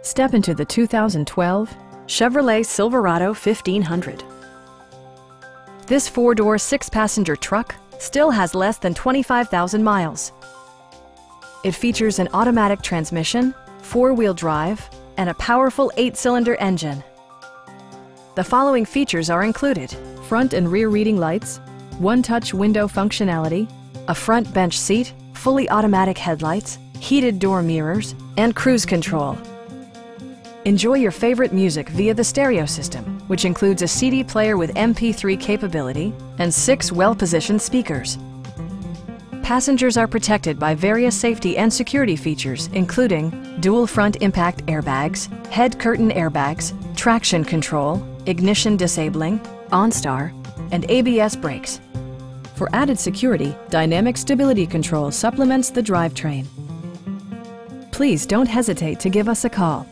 Step into the 2012 Chevrolet Silverado 1500. This four-door, six-passenger truck still has less than 25,000 miles. It features an automatic transmission, four-wheel drive, and a powerful eight-cylinder engine. The following features are included: front and rear reading lights, one-touch window functionality, a front bench seat, fully automatic headlights, heated door mirrors, and cruise control. Enjoy your favorite music via the stereo system, which includes a CD player with MP3 capability and 6 well-positioned speakers. Passengers are protected by various safety and security features, including dual front impact airbags, head curtain airbags, traction control, ignition disabling, OnStar, and ABS brakes. For added security, Dynamic Stability Control supplements the drivetrain. Please don't hesitate to give us a call.